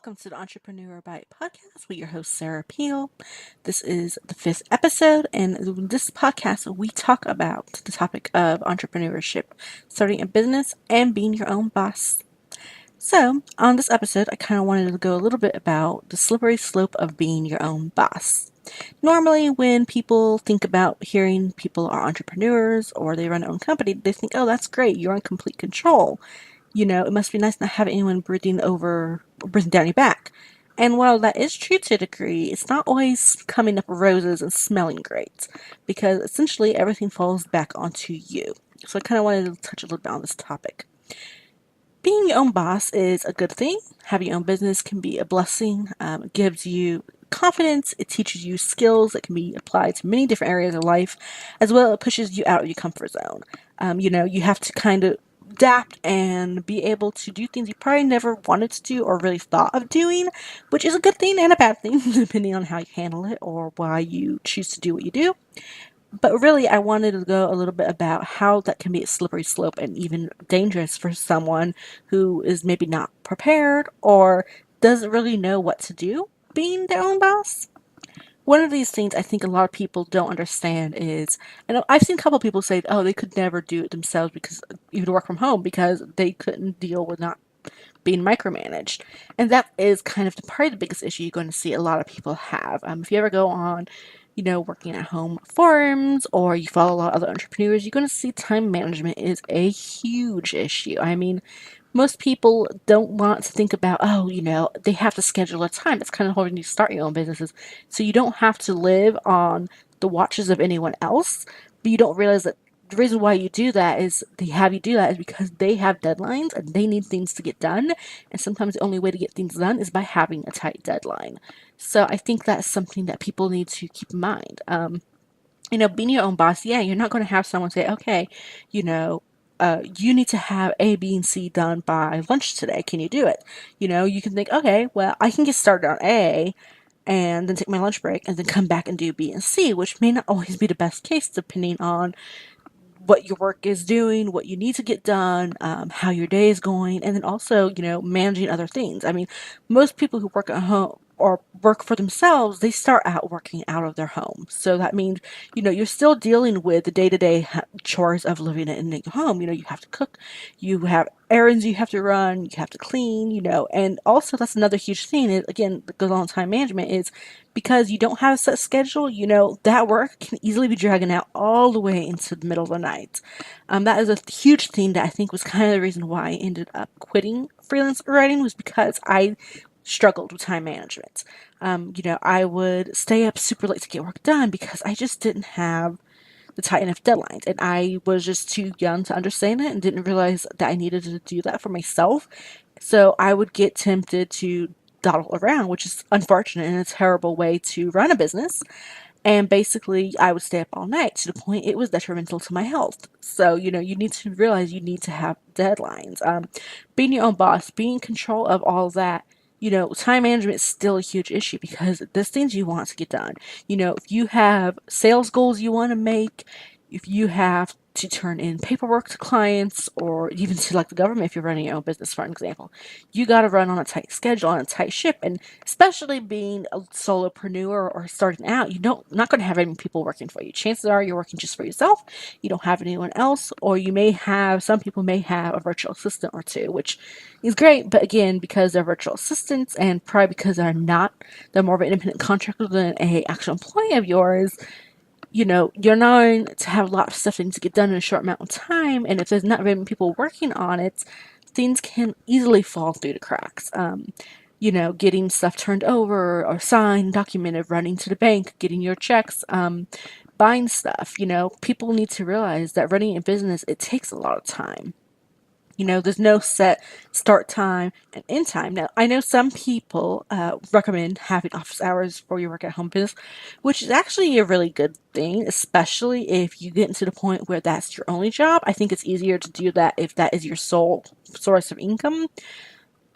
welcome to the Entrepreneur Bite podcast with your host, Sarah Peel. This is the fifth episode, and in this podcast, we talk about the topic of entrepreneurship, starting a business, and being your own boss. So, on this episode, I kind of wanted to go a little bit about the slippery slope of being your own boss. Normally, when people think about hearing people are entrepreneurs or they run their own company, they think, oh, that's great, you're in complete control. It must be nice not having anyone breathing down your back. And while that is true to a degree, it's not always coming up roses and smelling great because essentially everything falls back onto you. So I kind of wanted to touch a little bit on this topic. Being your own boss is a good thing. Having your own business can be a blessing. It gives you confidence. It teaches you skills that can be applied to many different areas of life, as well as it pushes you out of your comfort zone. You have to kind of adapt and be able to do things you probably never wanted to do or really thought of doing, which is a good thing and a bad thing, depending on how you handle it or why you choose to do what you do. But really, I wanted to go a little bit about how that can be a slippery slope and even dangerous for someone who is maybe not prepared or doesn't really know what to do being their own boss. One of these things I think a lot of people don't understand is, and I've seen a couple people say, oh, they could never do it themselves because even work from home because they couldn't deal with not being micromanaged. And that is kind of probably the biggest issue you're going to see a lot of people have. If you ever go on, working at home forums or you follow a lot of other entrepreneurs, you're going to see time management is a huge issue. I mean, most people don't want to think about, oh, they have to schedule a time. That's kind of hard when you start your own businesses. So you don't have to live on the watches of anyone else, but you don't realize that the reason why you do that is they have you do that is because they have deadlines and they need things to get done. And sometimes the only way to get things done is by having a tight deadline. So I think that's something that people need to keep in mind. Being your own boss, yeah, you're not going to have someone say, okay, you need to have A, B, and C done by lunch today. Can you do it? You can think, okay, well, I can get started on A and then take my lunch break and then come back and do B and C, which may not always be the best case depending on what your work is doing, what you need to get done, how your day is going, and then also, managing other things. I mean, most people who work at home or work for themselves, they start out working out of their home. So that means, you're still dealing with the day-to-day chores of living in your home. You have to cook, you have errands you have to run, you have to clean, and also that's another huge thing is, again, that goes on time management is because you don't have a set schedule, that work can easily be dragging out all the way into the middle of the night. That is a huge thing that I think was kind of the reason why I ended up quitting freelance writing was because I struggled with time management. I would stay up super late to get work done because I just didn't have the tight enough deadlines. And I was just too young to understand it and didn't realize that I needed to do that for myself. So I would get tempted to dawdle around, which is unfortunate and a terrible way to run a business. And basically, I would stay up all night to the point it was detrimental to my health. So, you need to realize you need to have deadlines. Being your own boss, being in control of all that, time management is still a huge issue because there's things you want to get done. If you have sales goals you want to make, if you have to turn in paperwork to clients or even to like the government if you're running your own business, for example, you got to run on a tight schedule, on a tight ship. And especially being a solopreneur or starting out, not going to have any people working for you. Chances are you're working just for yourself. You don't have anyone else, or some people may have a virtual assistant or two, which is great. But again, because they're virtual assistants and probably because they're more of an independent contractor than a actual employee of yours, you're known to have a lot of stuff that needs to get done in a short amount of time. And if there's not very many people working on it, things can easily fall through the cracks. Getting stuff turned over or signed, documented, running to the bank, getting your checks, buying stuff. People need to realize that running a business, it takes a lot of time. There's no set start time and end time. Now, I know some people recommend having office hours for your work at home business, which is actually a really good thing, especially if you get into the point where that's your only job. I think it's easier to do that if that is your sole source of income.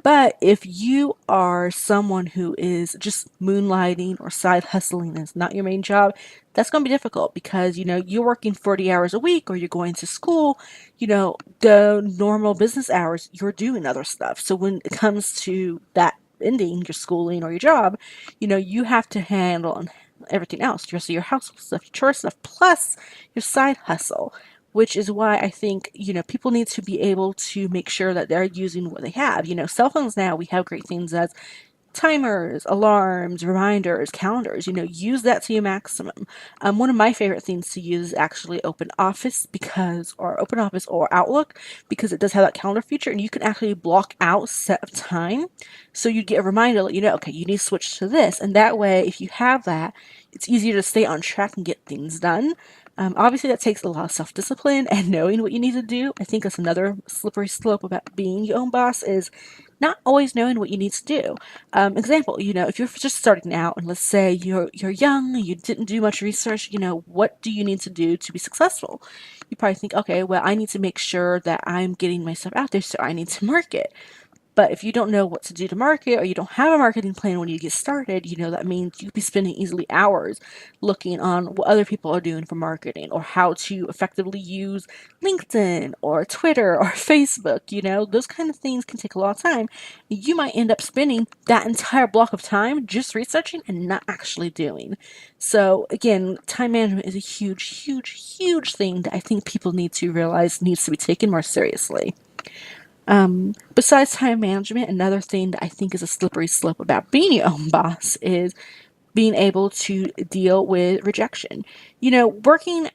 But if you are someone who is just moonlighting or side hustling and it's not your main job, that's going to be difficult because, you're working 40 hours a week or you're going to school, the normal business hours, you're doing other stuff. So when it comes to that ending your schooling or your job, you have to handle everything else, the rest of your household stuff, your chore stuff, plus your side hustle, which is why I think, people need to be able to make sure that they're using what they have. Cell phones now, we have great things as timers, alarms, reminders, calendars, use that to your maximum. One of my favorite things to use is actually Open Office or Outlook, because it does have that calendar feature and you can actually block out set of time. So you get a reminder, okay, you need to switch to this. And that way, if you have that, it's easier to stay on track and get things done. Obviously, that takes a lot of self-discipline and knowing what you need to do. I think that's another slippery slope about being your own boss, is not always knowing what you need to do. Example, if you're just starting out and let's say you're young, you didn't do much research, what do you need to do to be successful? You probably think, okay, well, I need to make sure that I'm getting my stuff out there, so I need to market. But if you don't know what to do to market, or you don't have a marketing plan when you get started, that means you'd be spending easily hours looking on what other people are doing for marketing, or how to effectively use LinkedIn or Twitter or Facebook. Those kind of things can take a lot of time. You might end up spending that entire block of time just researching and not actually doing. So again, time management is a huge, huge, huge thing that I think people need to realize needs to be taken more seriously. Besides time management, another thing that I think is a slippery slope about being your own boss is being able to deal with rejection. Working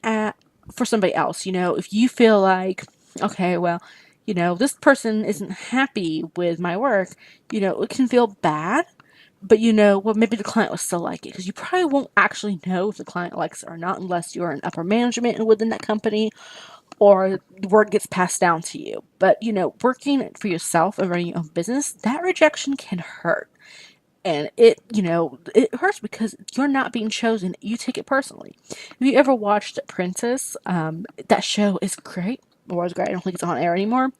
for somebody else, if you feel like, okay, well, this person isn't happy with my work, it can feel bad. But well, maybe the client will still like it, because you probably won't actually know if the client likes it or not unless you're in upper management within that company, or the word gets passed down to you. But, working for yourself and running your own business, that rejection can hurt. And it hurts because you're not being chosen. You take it personally. If you ever watched Apprentice, that show is great. Or was great. I don't think it's on air anymore.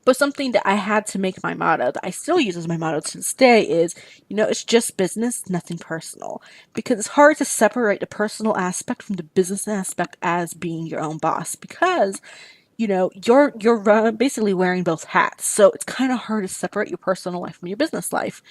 But something that I had to make my motto, that I still use as my motto to this day, is, it's just business, nothing personal. Because it's hard to separate the personal aspect from the business aspect as being your own boss. Because you're basically wearing both hats. So it's kind of hard to separate your personal life from your business life.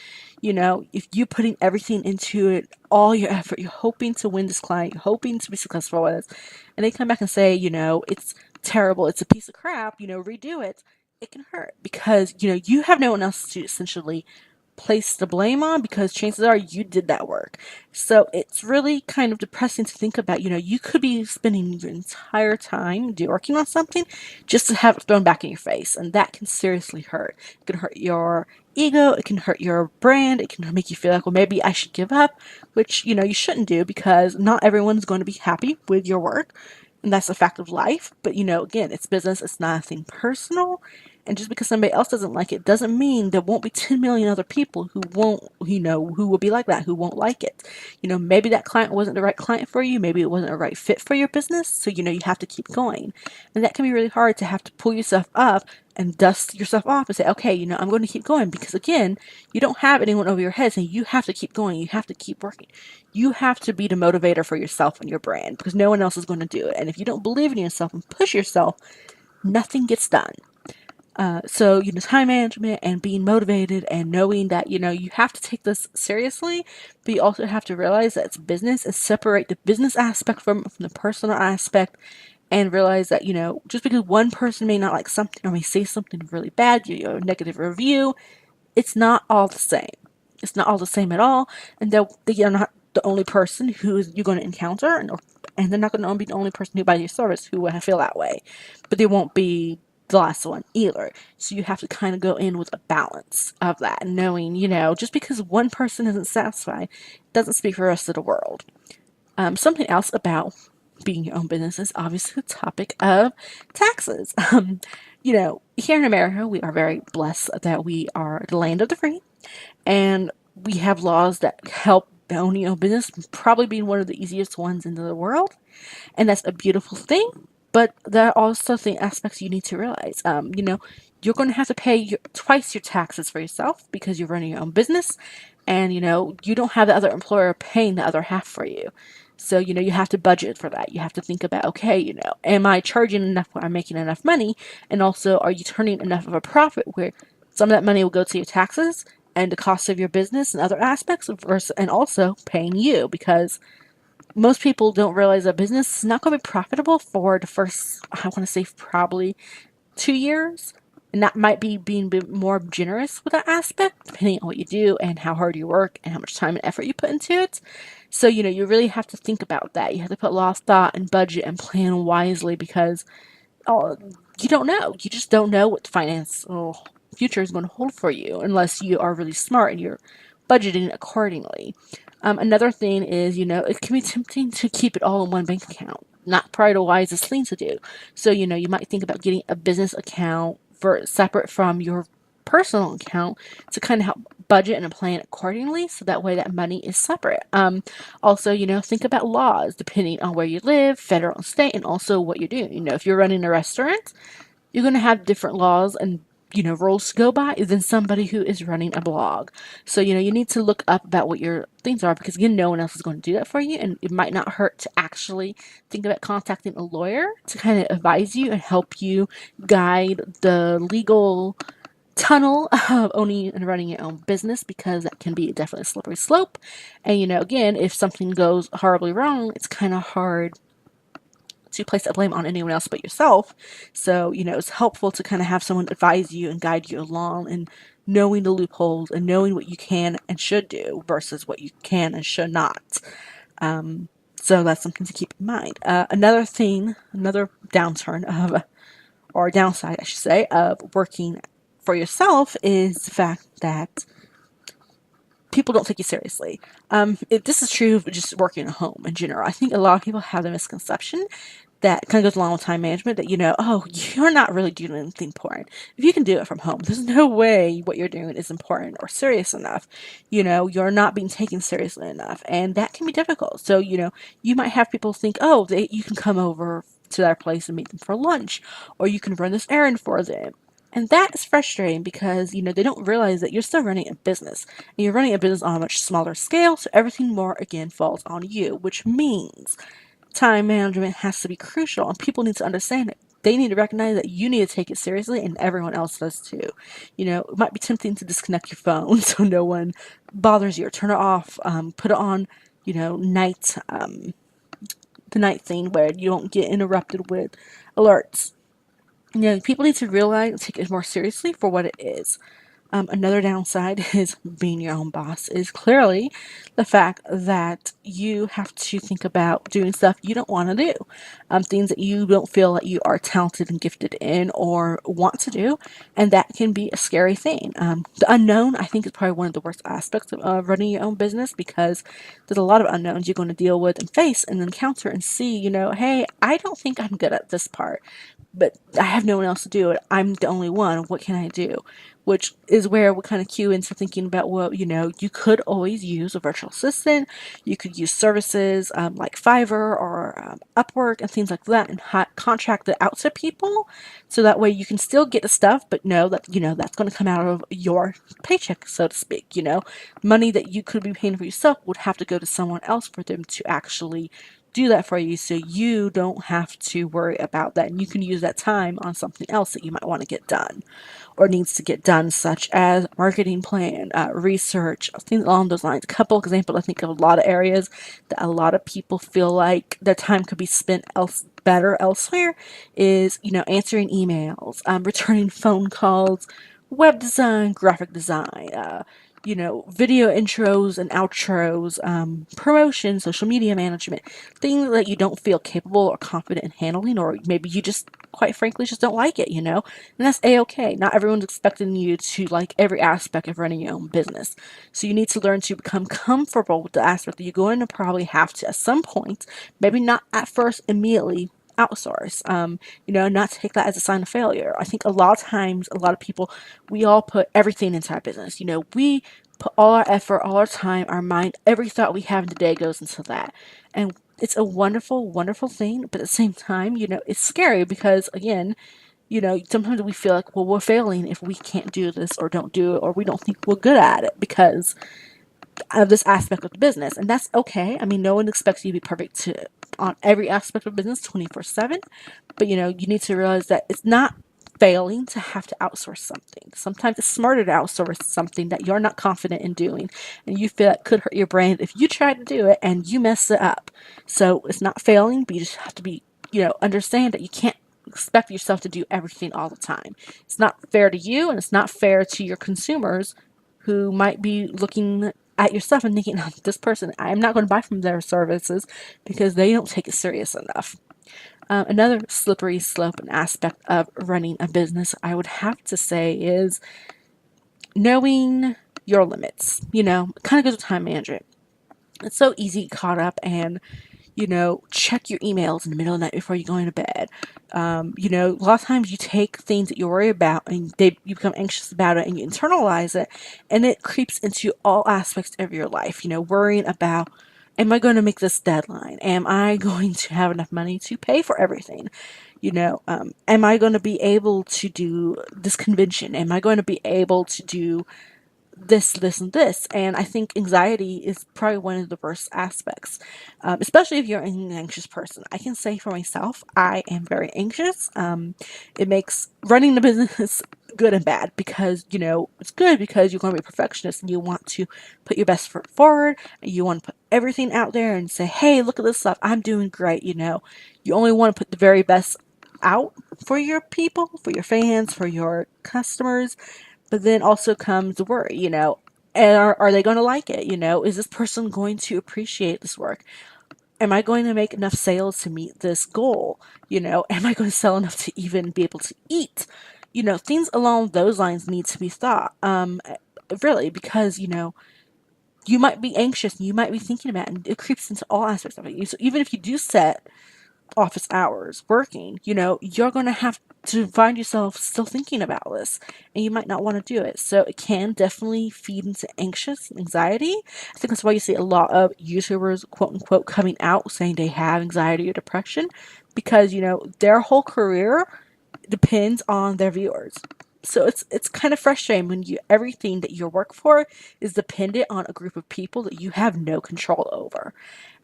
If you're putting everything into it, all your effort, you're hoping to win this client, you're hoping to be successful with it, and they come back and say, it's terrible, it's a piece of crap, redo it. It can hurt because, you have no one else to essentially place the blame on, because chances are you did that work. So it's really kind of depressing to think about. You could be spending your entire time working on something just to have it thrown back in your face, and that can seriously hurt. It can hurt your ego, it can hurt your brand, it can make you feel like, well, maybe I should give up, which you shouldn't do, because not everyone's going to be happy with your work, and that's a fact of life. But again, it's business, it's nothing personal. And just because somebody else doesn't like it doesn't mean there won't be 10 million other people who won't, who will be like that, who won't like it. Maybe that client wasn't the right client for you. Maybe it wasn't a right fit for your business. So, you have to keep going. And that can be really hard, to have to pull yourself up and dust yourself off and say, okay, I'm going to keep going. Because again, you don't have anyone over your head saying you have to keep going. You have to keep working. You have to be the motivator for yourself and your brand, because no one else is going to do it. And if you don't believe in yourself and push yourself, nothing gets done. So, time management and being motivated and knowing that, you have to take this seriously, but you also have to realize that it's business, and separate the business aspect from the personal aspect, and realize that, just because one person may not like something or may say something really bad, a negative review, it's not all the same. It's not all the same at all. And they're not the only person who you're going to encounter, and they're not going to be the only person who buys your service who will feel that way. But they won't be the last one either. So you have to kind of go in with a balance of that, knowing, just because one person isn't satisfied doesn't speak for the rest of the world. Something else about being your own business is obviously the topic of taxes. Here in America, we are very blessed that we are the land of the free, and we have laws that help owning your own business, probably being one of the easiest ones in the world. And that's a beautiful thing. But there are also the aspects you need to realize. You're going to have to pay twice your taxes for yourself, because you're running your own business, and you don't have the other employer paying the other half for you. So you have to budget for that. You have to think about, okay, am I charging enough where I'm making enough money, and also are you turning enough of a profit where some of that money will go to your taxes, and the cost of your business and other aspects, versus, and also paying you, because most people don't realize that business is not going to be profitable for the first, I want to say, probably 2 years. And that might be being a bit more generous with that aspect, depending on what you do and how hard you work and how much time and effort you put into it. So, you really have to think about that. You have to put a lot of thought and budget and plan wisely, because oh, you don't know. You just don't know what the financial future is going to hold for you unless you are really smart and you're budgeting accordingly. Another thing is, it can be tempting to keep it all in one bank account. Not probably the wisest thing to do. So, you might think about getting a business account for separate from your personal account to kind of help budget and plan accordingly, so that way that money is separate. Also, think about laws depending on where you live, federal and state, and also what you're doing. If you're running a restaurant, you're going to have different laws and rules to go by than somebody who is running a blog. So you need to look up about what your things are, because again, no one else is going to do that for you, and it might not hurt to actually think about contacting a lawyer to kind of advise you and help you guide the legal tunnel of owning and running your own business, because that can be definitely a slippery slope. And again, if something goes horribly wrong, it's kind of hard to place that blame on anyone else but yourself. So, it's helpful to kind of have someone advise you and guide you along, and knowing the loopholes and knowing what you can and should do versus what you can and should not. So that's something to keep in mind. Another thing, another downturn of, or downside, I should say, of working for yourself is the fact that people don't take you seriously. This is true of just working at home in general. I think a lot of people have the misconception that kind of goes along with time management, that, oh, you're not really doing anything important. If you can do it from home, there's no way what you're doing is important or serious enough. You're not being taken seriously enough. And that can be difficult. So, you might have people think, oh, you can come over to their place and meet them for lunch, or you can run this errand for them. And that is frustrating because, they don't realize that you're still running a business, and you're running a business on a much smaller scale. So everything more, again, falls on you, which means time management has to be crucial, and people need to understand it. They need to recognize that you need to take it seriously, and everyone else does too. It might be tempting to disconnect your phone so no one bothers you, or turn it off, put it on, night, the night thing where you don't get interrupted with alerts. People need to realize and take it more seriously for what it is. Another downside is being your own boss is clearly the fact that you have to think about doing stuff you don't want to do, things that you don't feel that you are talented and gifted in or want to do, and that can be a scary thing. The unknown, I think, is probably one of the worst aspects of running your own business, because there's a lot of unknowns you're going to deal with and face and encounter and see, hey, I don't think I'm good at this part, but I have no one else to do it. I'm the only one. What can I do? Which is where we kind of cue into thinking about, well, you could always use a virtual assistant. You could use services like Fiverr or Upwork and things like that, and contract it out to people, so that way you can still get the stuff, but know that, that's going to come out of your paycheck, so to speak. Money that you could be paying for yourself would have to go to someone else for them to actually do that for you, so you don't have to worry about that, and you can use that time on something else that you might want to get done or needs to get done, such as marketing plan, research, things along those lines. A couple examples, I think, of a lot of areas that a lot of people feel like their time could be spent better elsewhere is, answering emails, returning phone calls, web design, graphic design, video intros and outros, promotion, social media management, things that you don't feel capable or confident in handling, or maybe you just, quite frankly, just don't like it, and that's a-okay. Not everyone's expecting you to like every aspect of running your own business. So you need to learn to become comfortable with the aspect that you're going to probably have to, at some point, maybe not at first immediately, outsource, not take that as a sign of failure. I think a lot of times, a lot of people, we all put everything into our business. We put all our effort, all our time, our mind, every thought we have in the day goes into that. And it's a wonderful, wonderful thing. But at the same time, it's scary because, again, sometimes we feel like, well, we're failing if we can't do this or don't do it, or we don't think we're good at it because of this aspect of the business. And that's okay. I mean, no one expects you to be perfect on every aspect of business 24/7. But, you need to realize that it's not failing to have to outsource something. Sometimes it's smarter to outsource something that you're not confident in doing and you feel it could hurt your brand if you try to do it and you mess it up. So it's not failing, but you just have to be, understand that you can't expect yourself to do everything all the time. It's not fair to you and it's not fair to your consumers who might be looking at your stuff and thinking, oh, this person, I'm not going to buy from their services because they don't take it serious enough. Another slippery slope and aspect of running a business, I would have to say, is knowing your limits. It kind of goes with time management. It's so easy to get caught up and check your emails in the middle of the night before you're going to bed. A lot of times you take things that you worry about and you become anxious about it and you internalize it, and it creeps into all aspects of your life. Worrying about, am I going to make this deadline? Am I going to have enough money to pay for everything? Am I going to be able to do this convention? Am I going to be able to do this, and this? And I think anxiety is probably one of the worst aspects, especially if you're an anxious person. I can say for myself, I am very anxious. It makes running the business good and bad because, it's good because you're going to be a perfectionist and you want to put your best foot forward and you want to put everything out there and say, hey, look at this stuff. I'm doing great. You only want to put the very best out for your people, for your fans, for your customers. But then also comes the worry, and are they going to like it? Is this person going to appreciate this work? Am I going to make enough sales to meet this goal? Am I going to sell enough to even be able to eat? Things along those lines need to be thought. Really, because, you might be anxious and you might be thinking about it, and it creeps into all aspects of it. So even if you do set office hours working, you're going to have to find yourself still thinking about this and you might not want to do it. So it can definitely feed into anxiety. I think that's why you see a lot of YouTubers, quote unquote, coming out saying they have anxiety or depression because, their whole career depends on their viewers. So it's kind of frustrating when everything that you work for is dependent on a group of people that you have no control over.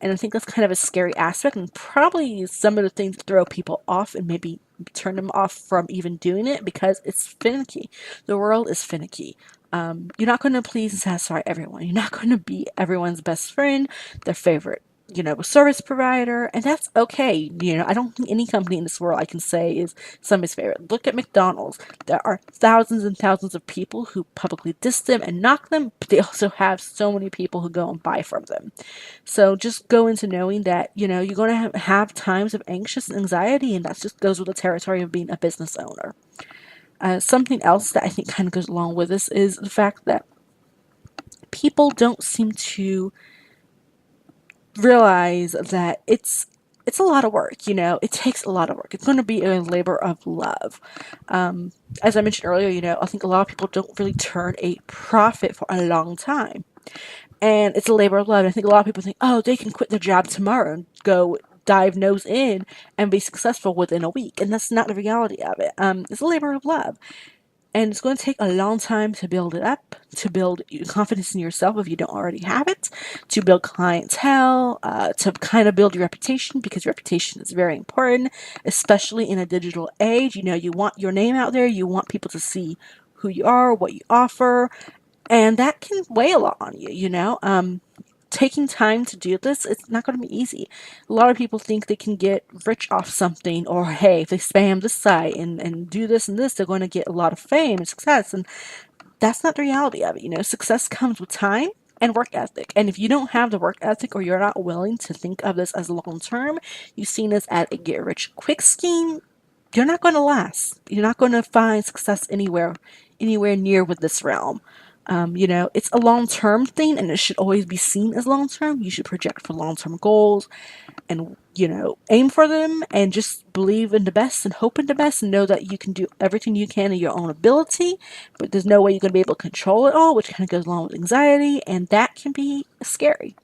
And I think that's kind of a scary aspect and probably some of the things that throw people off and maybe turn them off from even doing it because it's finicky. The world is finicky. You're not going to please and satisfy everyone. You're not going to be everyone's best friend, their favorite service provider, and that's okay. I don't think any company in this world I can say is somebody's favorite. Look at McDonald's. There are thousands and thousands of people who publicly diss them and knock them, but they also have so many people who go and buy from them. So just go into knowing that, you're going to have times of anxious anxiety, and that just goes with the territory of being a business owner. Something else that I think kind of goes along with this is the fact that people don't seem to realize that it's a lot of work. It takes a lot of work. It's going to be a labor of love. As I mentioned earlier, I think a lot of people don't really turn a profit for a long time, and it's a labor of love. I think a lot of people think, oh, they can quit their job tomorrow and go dive nose in and be successful within a week, and that's not the reality of it. It's a labor of love. And it's going to take a long time to build it up, to build confidence in yourself if you don't already have it, to build clientele, to kind of build your reputation, because reputation is very important, especially in a digital age. You want your name out there, you want people to see who you are, what you offer, and that can weigh a lot on you. Taking time to do this, it's not going to be easy. A lot of people think they can get rich off something, or hey, if they spam this site and do this and this, they're going to get a lot of fame and success. And that's not the reality of it. Success comes with time and work ethic. And if you don't have the work ethic, or you're not willing to think of this as long term, you've seen this as a get rich quick scheme, you're not going to last. You're not going to find success anywhere near with this realm. It's a long term thing and it should always be seen as long term. You should project for long term goals and, aim for them and just believe in the best and hope in the best and know that you can do everything you can in your own ability, but there's no way you're going to be able to control it all, which kind of goes along with anxiety, and that can be scary.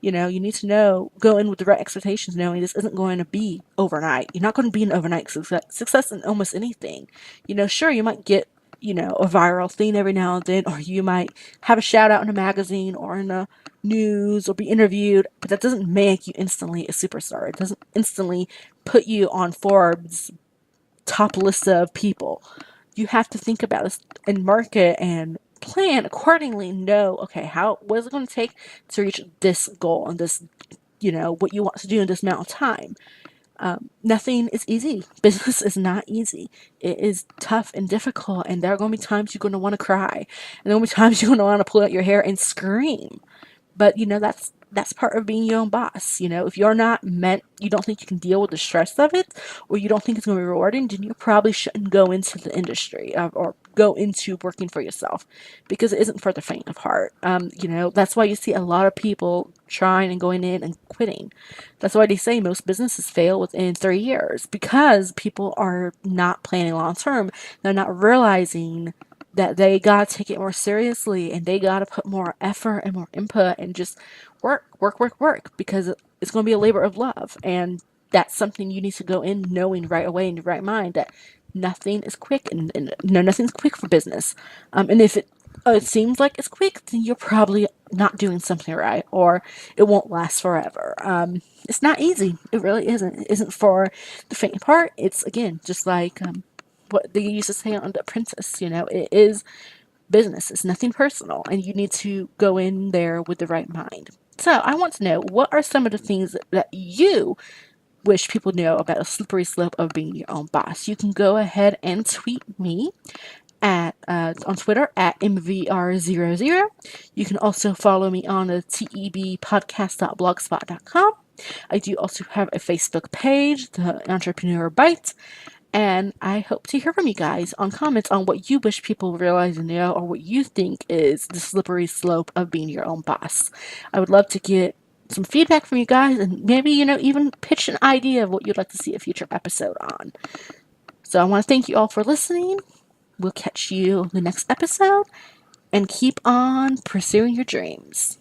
You need to go in with the right expectations, knowing this isn't going to be overnight. You're not going to be an overnight success in almost anything. Sure, you might get a viral thing every now and then, or you might have a shout out in a magazine or in the news or be interviewed, but that doesn't make you instantly a superstar. It doesn't instantly put you on Forbes top list of people. You have to think about this and market and plan accordingly. Know, okay, what is it going to take to reach this goal and this, what you want to do in this amount of time. Nothing is easy. Business is not easy. It is tough and difficult, and there are going to be times you're going to want to cry, and there are going to be times you're going to want to pull out your hair and scream. But that's part of being your own boss. If you're not meant, you don't think you can deal with the stress of it, or you don't think it's going to be rewarding, then you probably shouldn't go into the industry, or go into working for yourself, because it isn't for the faint of heart. That's why you see a lot of people trying and going in and quitting. That's why they say most businesses fail within 3 years, because people are not planning long term. They're not realizing that they gotta take it more seriously, and they gotta put more effort and more input and just work, work, work, work, because it's gonna be a labor of love. And that's something you need to go in knowing right away in your right mind, that nothing is quick, and no, nothing's quick for business. And if it seems like it's quick, then you're probably not doing something right, or it won't last forever. It's not easy. It really isn't. It isn't for the faint of heart. It's, again, just like what they used to say on The Apprentice. It is business. It's nothing personal, and you need to go in there with the right mind. So I want to know, what are some of the things that you wish people know about a slippery slope of being your own boss? You can go ahead and tweet me at on Twitter at MVR00. You can also follow me on the tebpodcast.blogspot.com. I do also have a Facebook page, the Entrepreneur Bite, and I hope to hear from you guys on comments on what you wish people realize and know, or what you think is the slippery slope of being your own boss. I would love to get some feedback from you guys, and maybe, even pitch an idea of what you'd like to see a future episode on. So I want to thank you all for listening. We'll catch you in the next episode, and keep on pursuing your dreams.